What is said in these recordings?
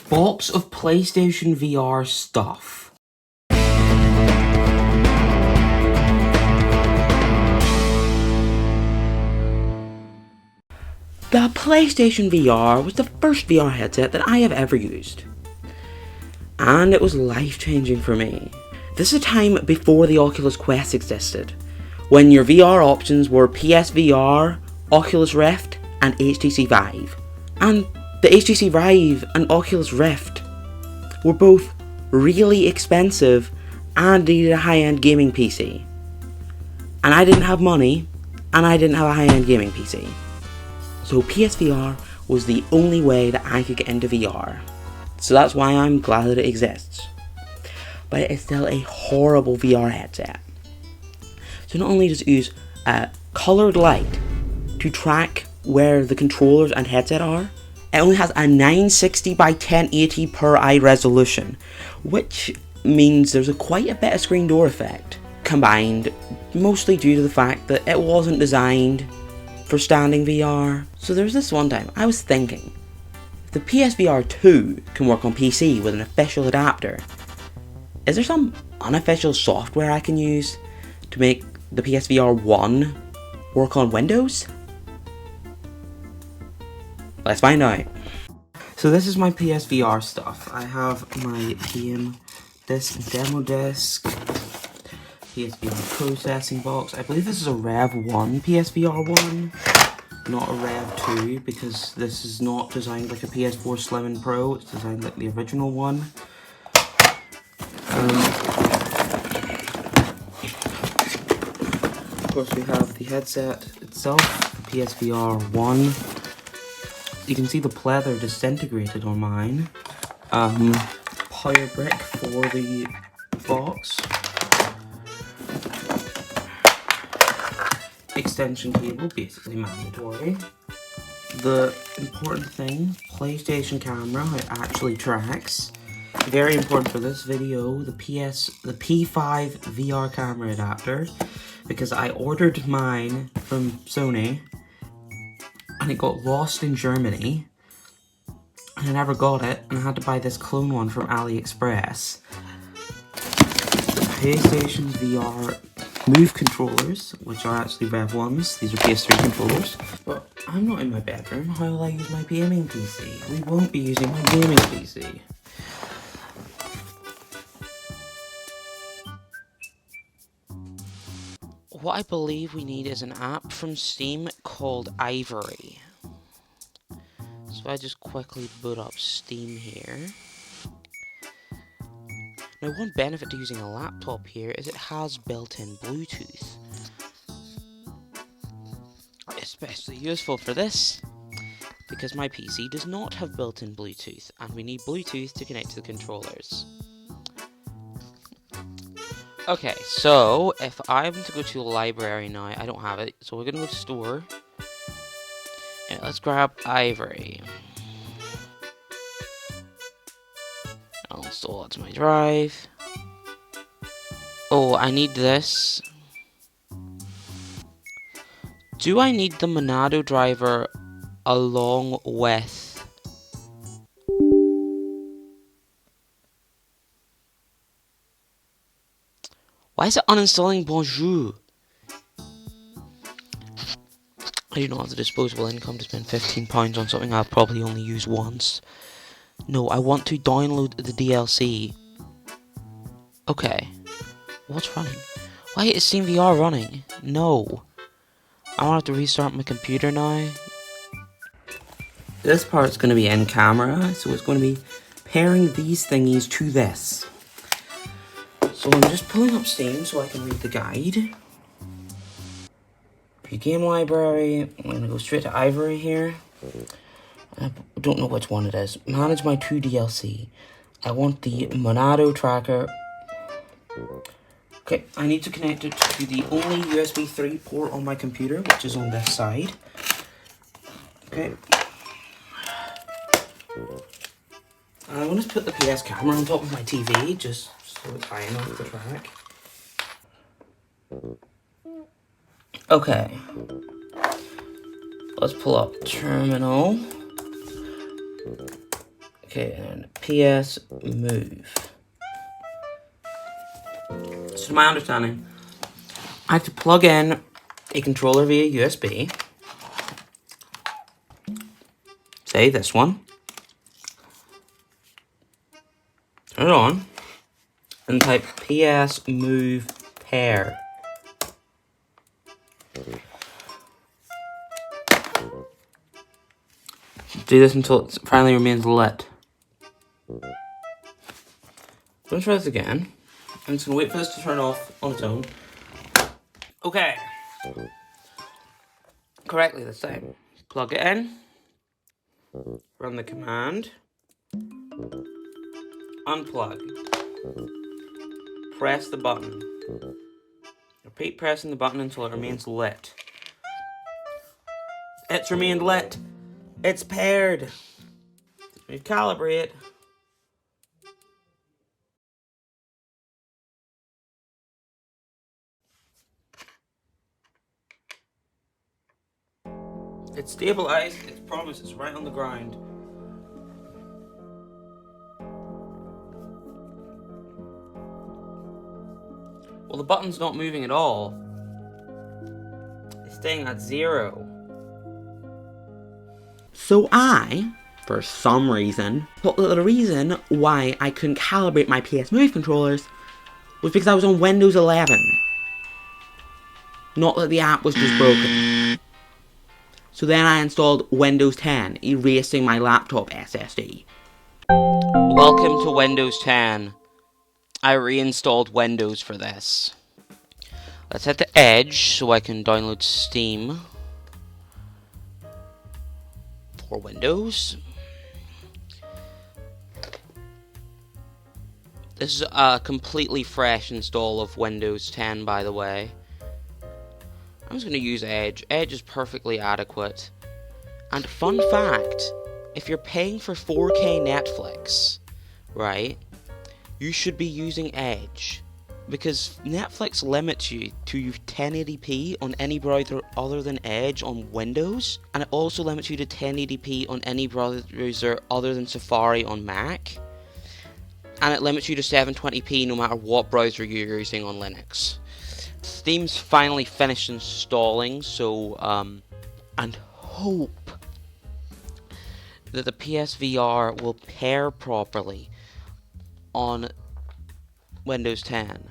Box of PlayStation VR stuff. The PlayStation VR was the first VR headset that I have ever used. And it was life-changing for me. This is a time before the Oculus Quest existed, when your VR options were PSVR, Oculus Rift, and HTC Vive. And the HTC Vive and Oculus Rift were both really expensive and needed a high-end gaming PC. And I didn't have money, and I didn't have a high-end gaming PC. So PSVR was the only way that I could get into VR. So that's why I'm glad that it exists. But it is still a horrible VR headset. So not only does it use coloured light to track where the controllers and headset are, it only has a 960 by 1080 per eye resolution, which means there's quite a bit of screen door effect, combined mostly due to the fact that it wasn't designed for standing VR. So there's this one time I was thinking, if the PSVR 2 can work on PC with an official adapter, is there some unofficial software I can use to make the PSVR 1 work on Windows? Let's find out. So this is my PSVR stuff. I have my game disc, demo disc, PSVR processing box. I believe this is a Rev 1 PSVR 1, not a Rev 2, because this is not designed like a PS4 Slim and Pro, it's designed like the original one. Of course we have the headset itself, the PSVR 1. You can see the pleather disintegrated on mine. Power brick for the box. Extension cable, basically mandatory. The important thing, PlayStation camera, it actually tracks. Very important for this video, the P5 VR camera adapter, because I ordered mine from Sony and it got lost in Germany and I never got it, and I had to buy this clone one from AliExpress. The PlayStation VR Move controllers, which are actually Rev 1s, these are PS3 controllers. But I'm not in my bedroom, how will I use my gaming PC? We won't be using my gaming PC. What I believe we need is an app from Steam called Ivory. So I just quickly boot up Steam here. Now one benefit to using a laptop here is it has built-in Bluetooth. Especially useful for this, because my PC does not have built-in Bluetooth, and we need Bluetooth to connect to the controllers. Okay, so if I want to go to a library now, I don't have it, so we're gonna go to store. And let's grab Ivory. I'll install it to my drive. Oh, I need this. Do I need the Monado driver along with... Why is it uninstalling Bonjour? I do not have the disposable income to spend £15 on something I'll probably only use once. No, I want to download the DLC. Okay. What's running? Why is Steam VR running? No. I want to have to restart my computer now. This part's going to be in camera, so it's going to be pairing these thingies to this. So I'm just pulling up Steam so I can read the guide. Your game library. I'm going to go straight to Ivory here. I don't know which one it is. Manage my 2 DLC. I want the Monado tracker. Okay, I need to connect it to the only USB 3 port on my computer, which is on this side. Okay. I want to put the PS camera on top of my TV, just so it's high enough to track. Okay. Let's pull up terminal. Okay, and PS move. So to my understanding, I have to plug in a controller via USB. Say this one. Turn it on. And type PS move pair. Do this until it finally remains lit. I'm gonna try this again. I'm just gonna wait for this to turn off on its own. Okay. Correctly this time. Plug it in. Run the command. Unplug. Press the button. Repeat pressing the button until it remains lit. It's remained lit. It's paired. Recalibrate. It's stabilized. It's promised. It's right on the ground. Well, the button's not moving at all. It's staying at 0. So I, for some reason, thought that the reason why I couldn't calibrate my PS Move controllers was because I was on Windows 11. Not that the app was just broken. So then I installed Windows 10, erasing my laptop SSD. Welcome to Windows 10. I reinstalled Windows for this. Let's hit the Edge so I can download Steam for Windows. This is a completely fresh install of Windows 10, by the way. I'm just going to use Edge. Edge is perfectly adequate. And fun fact, if you're paying for 4K Netflix, right, you should be using Edge. Because Netflix limits you to 1080p on any browser other than Edge on Windows. And it also limits you to 1080p on any browser other than Safari on Mac. And it limits you to 720p no matter what browser you're using on Linux. Steam's finally finished installing, so, and hope that the PSVR will pair properly on Windows 10.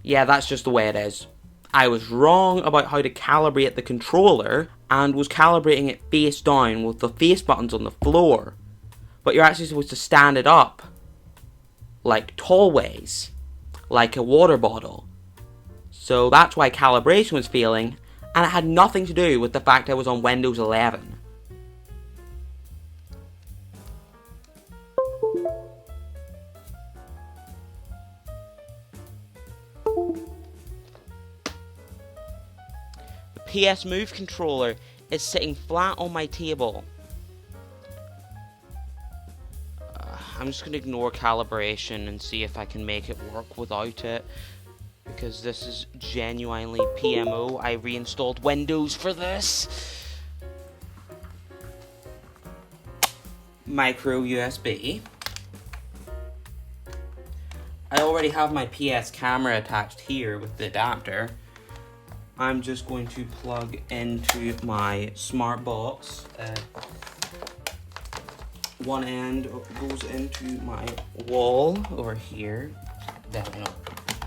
Yeah, that's just the way it is. I was wrong about how to calibrate the controller and was calibrating it face down with the face buttons on the floor. But you're actually supposed to stand it up like tallways, like a water bottle. So that's why calibration was failing, and it had nothing to do with the fact I was on Windows 11. The PS Move controller is sitting flat on my table. I'm just going to ignore calibration and see if I can make it work without it. Because this is genuinely PMO. I reinstalled Windows for this. Micro USB. I already have my PS camera attached here with the adapter. I'm just going to plug into my smart box. One end goes into my wall over here. Then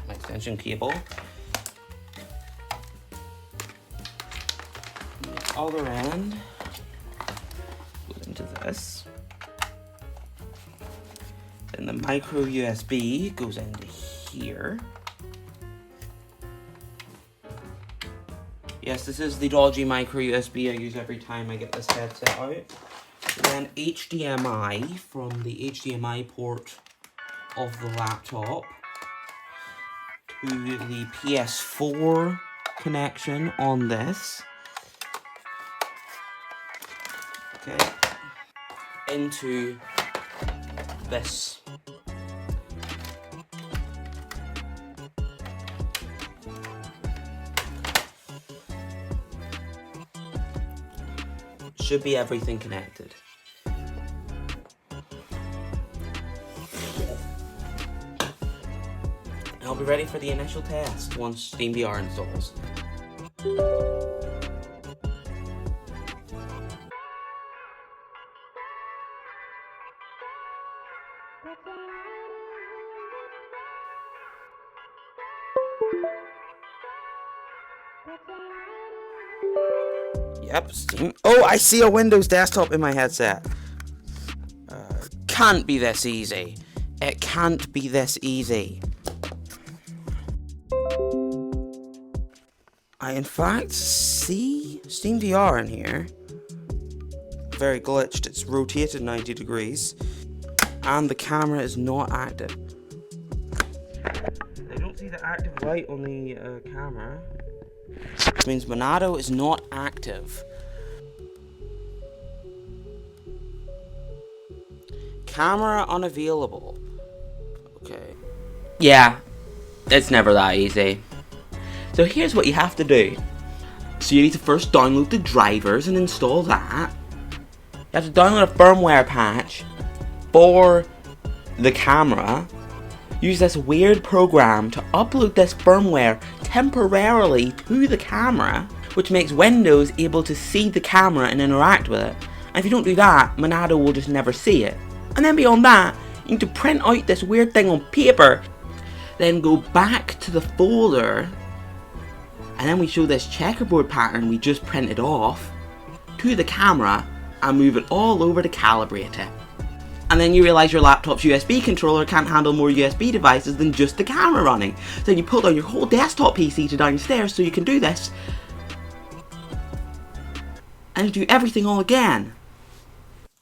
my extension cable. The other end goes into this. Then the micro USB goes into here. Yes, this is the dodgy micro USB I use every time I get this headset out. Then HDMI from the HDMI port of the laptop to the PS4 connection on this. Okay. Into this. Should be everything connected. I'll be ready for the initial test once Steam VR installs. Yep, Steam. Oh, I see a Windows desktop in my headset. Can't be this easy. It can't be this easy. I in fact see Steam VR in here. Very glitched, it's rotated 90 degrees. And the camera is not active. I don't see the active light on the camera. Which means Monado is not active. Camera unavailable. Okay. Yeah, it's never that easy. So here's what you have to do. So you need to first download the drivers and install that. You have to download a firmware patch for the camera. Use this weird program to upload this firmware temporarily to the camera, which makes Windows able to see the camera and interact with it. And if you don't do that, Monado will just never see it. And then beyond that, you need to print out this weird thing on paper, then go back to the folder, and then we show this checkerboard pattern we just printed off to the camera and move it all over to calibrate it. And then you realise your laptop's USB controller can't handle more USB devices than just the camera running. So then you pull down your whole desktop PC to downstairs so you can do this. And do everything all again.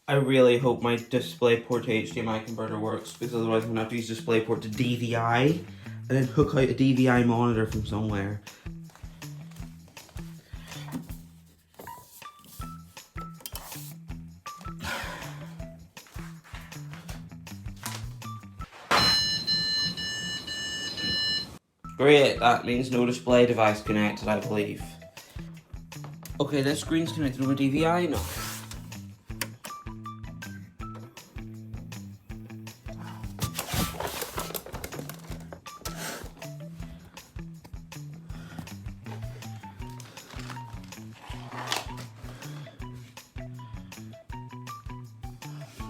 I really hope my DisplayPort to HDMI converter works, because otherwise I'm going to have to use DisplayPort to DVI, and then hook out a DVI monitor from somewhere. Great, that means no display device connected, I believe. Okay, this screen's connected over DVI? No.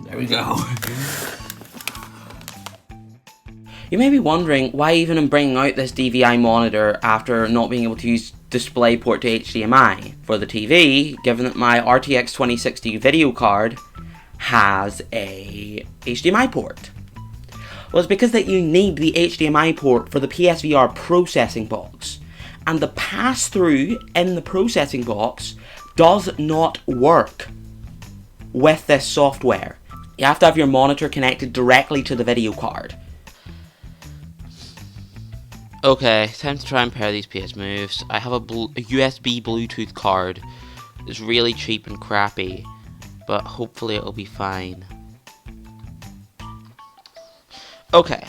There we go. You may be wondering why even I'm bringing out this DVI monitor after not being able to use DisplayPort to HDMI for the TV, given that my RTX 2060 video card has a HDMI port. Well, it's because that you need the HDMI port for the PSVR processing box, and the pass-through in the processing box does not work with this software. You have to have your monitor connected directly to the video card. Okay, time to try and pair these PS Moves. I have a USB Bluetooth card. It's really cheap and crappy, but hopefully it'll be fine. Okay.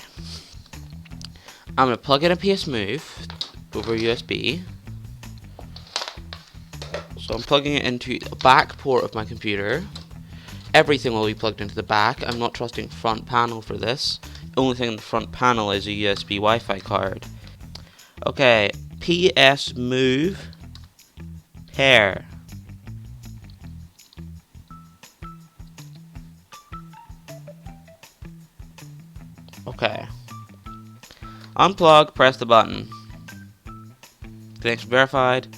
I'm going to plug in a PS Move over USB. So I'm plugging it into the back port of my computer. Everything will be plugged into the back. I'm not trusting front panel for this. The only thing in the front panel is a USB Wi-Fi card. Okay, PS Move pair. Okay. Unplug, press the button. Connection verified.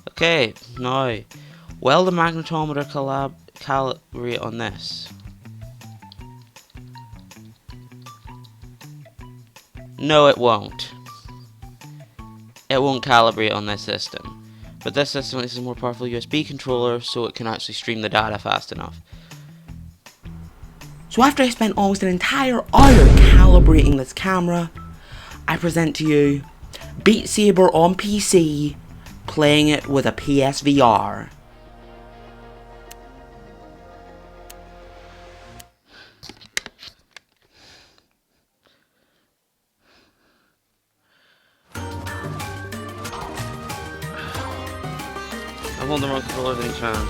Okay, now, will the magnetometer calibrate on this? No, it won't. It won't calibrate on this system. But this system is a more powerful USB controller, so it can actually stream the data fast enough. So after I spent almost an entire hour calibrating this camera, I present to you Beat Saber on PC, playing it with a PSVR. I'm holding the wrong controller at any chance.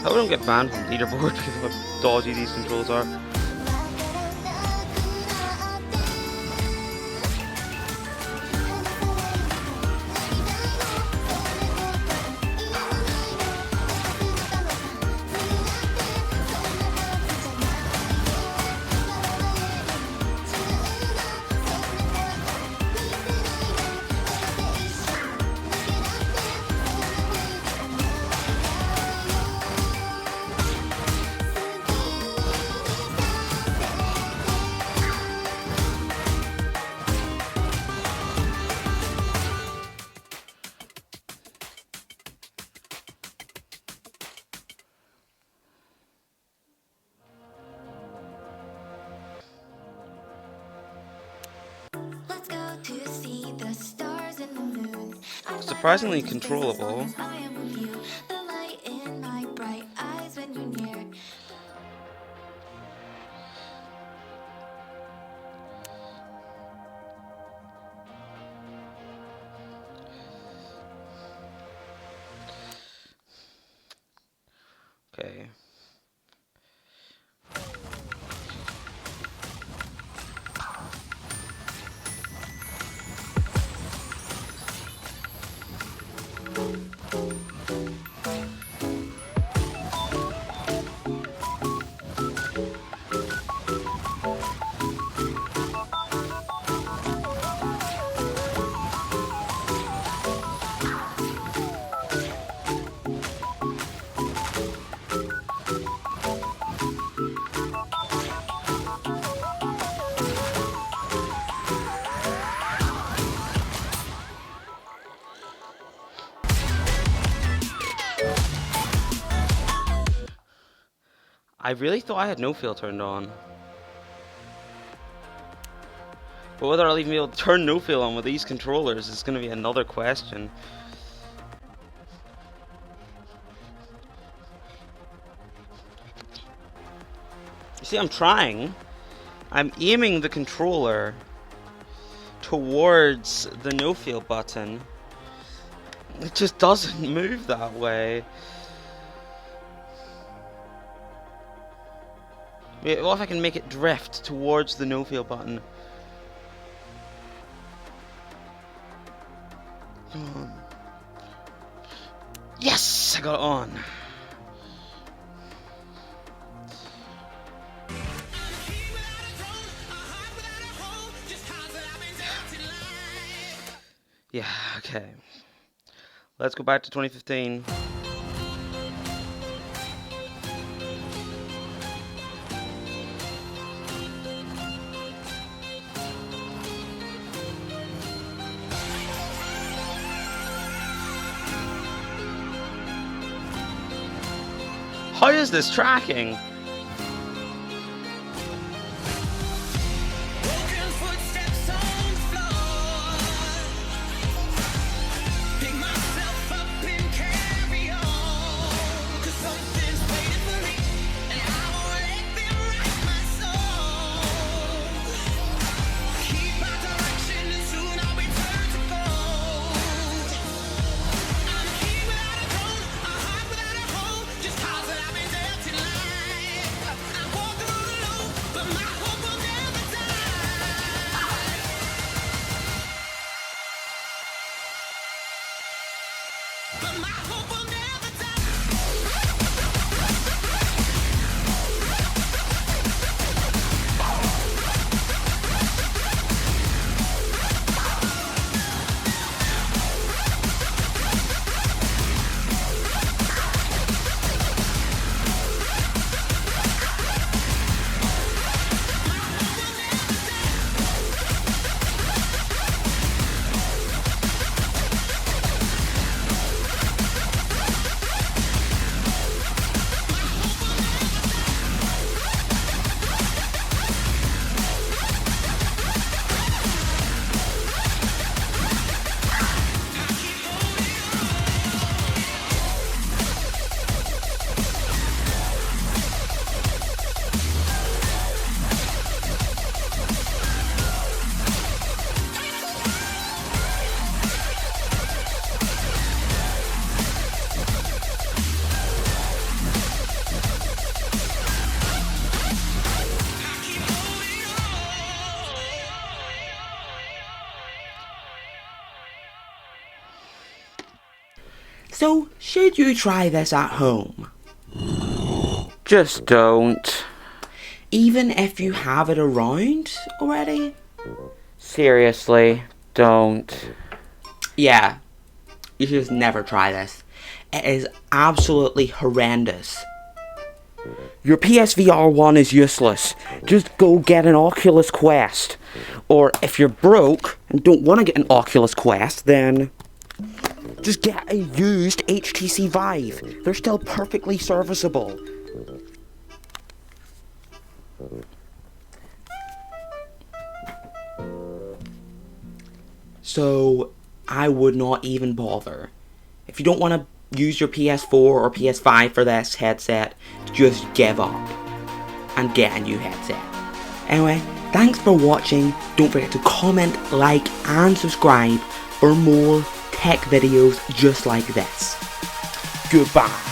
I hope I don't get banned from leaderboard because of how dodgy these controls are. Surprisingly controllable. Okay. I really thought I had no feel turned on. But whether I'll even be able to turn no feel on with these controllers is going to be another question. You see, I'm trying. I'm aiming the controller towards the no feel button. It just doesn't move that way. Wait, what if I can make it drift towards the no feel button? Come on. Yes! I got it on. Yeah, okay. Let's go back to 2015. How is this tracking? So, should you try this at home? Just don't. Even if you have it around already? Seriously, don't. Yeah, you should just never try this. It is absolutely horrendous. Your PSVR 1 is useless. Just go get an Oculus Quest. Or if you're broke and don't want to get an Oculus Quest, then just get a used HTC Vive. They're still perfectly serviceable. So, I would not even bother. If you don't want to use your PS4 or PS5 for this headset, just give up and get a new headset. Anyway, thanks for watching. Don't forget to comment, like and subscribe for more tech videos just like this. Goodbye.